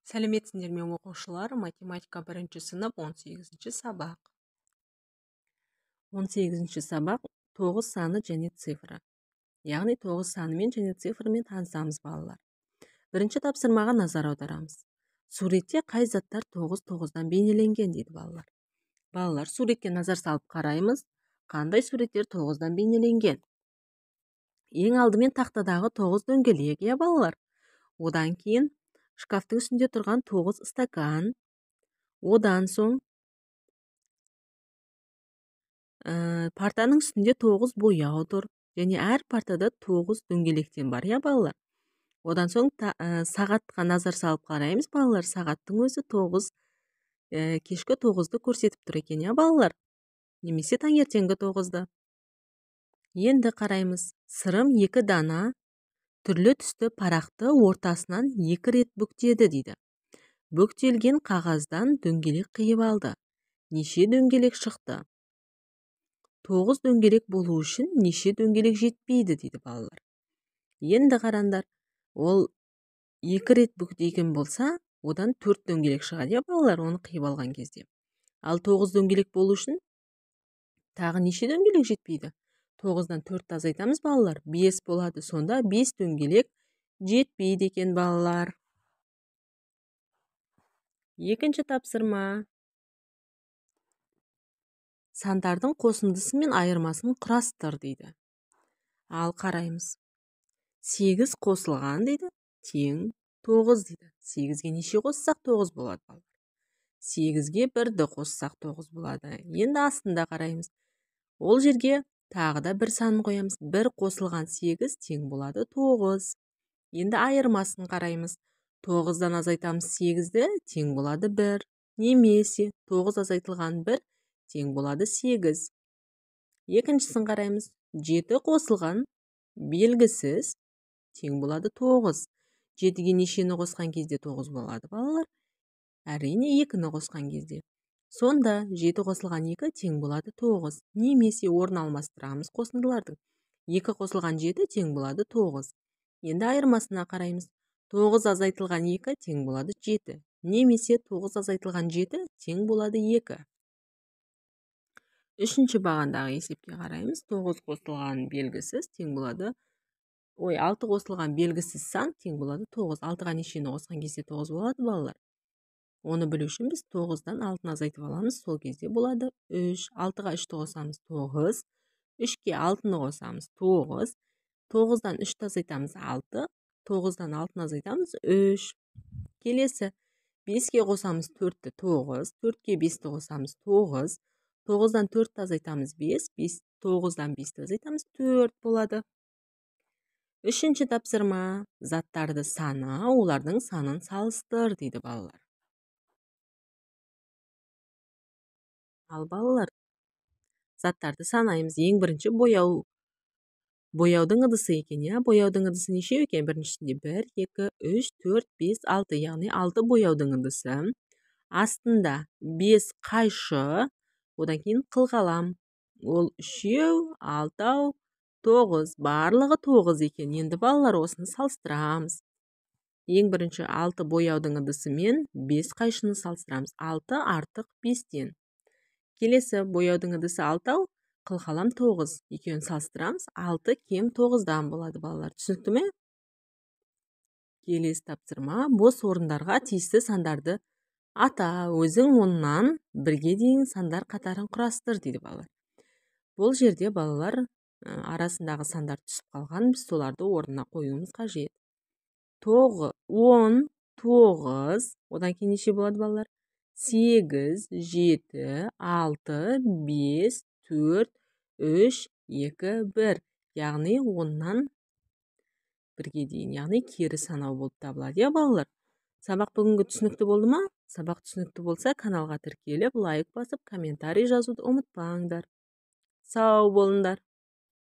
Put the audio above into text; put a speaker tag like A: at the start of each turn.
A: Сәлеметсіңдер ме оқушылар, математика 1 сынып 18 сабақ. 18 сабақ 9 саны және цифры. Яғни 9 санымен және цифрымен танысамыз балалар. Бірінші тапсырмаға назар аударамыз. Суретте қай заттар 9-9-дан бейнеленген дейді балалар. Балалар, суретке назар салып қараймыз. Қандай суреттер 9-дан бейнеленген? Ең алдымен тақтадағы 9 дөңгелек, иә балалар. Одан кейін шкафтың үстінде тұрған 9 стакан. Одан соң партаның үстінде 9 бояу тұр. Және әр партада 9 дөңгелектен бар, иә балалар. Одан соң сағатқа назар салып қараймыз, балалар. Сағаттың өзі 9, кешкі 9-ды көрсетіп тұр екен, иә балалар. Немесе таңертеңгі 9-ды. Енді қараймыз. Сырым 2 дана түрлі түсті парақты ортасынан 2 рет бүктеді дейді. Бүктелген қағаздан дөңгелек қиып алды. Неше дөңгелек шықты? 9 дөңгелек болу үшін неше дөңгелек жетпейді дейді балалар. Енді қараңдар, ол 2 рет бүктеген болса, одан 4 дөңгелек шығады, балалар, оны қиып алған кезде. Ал 9 дөңгелек болу үшін тағы неше дөңгелек жетпейді? 9-дан 4 азайтамыз, балалар, 5 болады. Сонда 5 дөңгелек жетпейді екен, балалар. Екінші тапсырма. Сандардың қосындысы мен айырмасын құрастыр дейді. Ал қараймыз. 8 қосылған дейді, тең 9 дейді. 8-ге неше қоссақ 9 болады, балалар. 8-ге 1-ді қоссақ 9 болады. Енді астында қараймыз. Ол жерге тағы да бір санын қоямыз. 1 қосылған 8 тең болады 9. Енді айырмасын қараймыз. 9-дан азайтамыз 8-ді, тең болады 1. Немесе 9 азайтылған 1 тең болады 8. Екіншісін қараймыз. 7 қосылған белгісіз тең болады 9. 7-ге нешені қосқан кезде 9 болады, балалар? Әрине 2-ні қосқан кезде. Сонда 7 қосылған 2 тең болады 9. Немесе орын алмастырамыз қосындылардың. 2 қосылған 7 тең болады 9. Енді айырмасына қараймыз. 9 азайтылған 2 тең болады 7. Немесе 9 азайтылған 7 тең болады 2. Үшінші бағандағы есепке қараймыз. 9 қосылған белгісіз тең болады. 6 қосылған белгісіз сан тең болады 9. 6-ға нешені қосқан кезде 9 болады, балалар? Оны білу үшін біз 9-дан 6-ны азайтып аламыз. Сол кезде болады 3. 6-ға 3-ті қосамыз 9. 3-ке 6-ны қосамыз 9. 9-дан 3-ті азайтамыз 6. 9-дан 6-ны азайтамыз 3. Келесі. 5-ке қосамыз 4-ті 9. 4-ке 5-ті қосамыз 9. 9-дан 4-ті азайтамыз 5. 9-дан 5-ті азайтамыз 4 болады. Үшінші тапсырма. Заттарды сана, олардың санын салыстыр дейді балалар. Ал балалар, заттарды санаймыз. Ең бірінші бояудың ыдысы екен, иә? Бояудың ыдысы неше екен? Біріншісінде 1, 2, 3, 4, 5, 6. Яғни 6 бояудың ыдысы. Астында 5 қайшы, одан кейін қылқалам. Ол 3, 6, 9. Барлығы 9 екен. Енді балалар, осыны салыстырамыз. Ең бірінші 6 бояудың ыдысы мен 5 қайшыны салыстырамыз. 6 артық 5-тен. Келесі бояудың ыдысы 6, қылқалам 9. Екеуін салыстырамыз. 6 кем 9-дан болады, балалар. Түсінікті ме? Келесі тапсырма. Бос орындарға тиісті сандарды ата. Өзің 10-нан 1-ге дейін сандар қатарын құрастыр дейді балалар. Бұл жерде балалар арасындағы сандар түсіп қалған, біз соларды орнына қоюымыз қажет. 10, 9. Одан кейін неше болады, балалар? 8, 7, 6, 5, 4, 3, 2, 1. Яғни 10-нан 1-ге дейін. Яғни кері санау болып табылады, иә балалар? Сабақ бүгінгі түсінікті болды ма? Сабақ түсінікті болса, каналға тіркеліп, лайк басып, комментарий жазуды ұмытпаңдар. Сау болыңдар.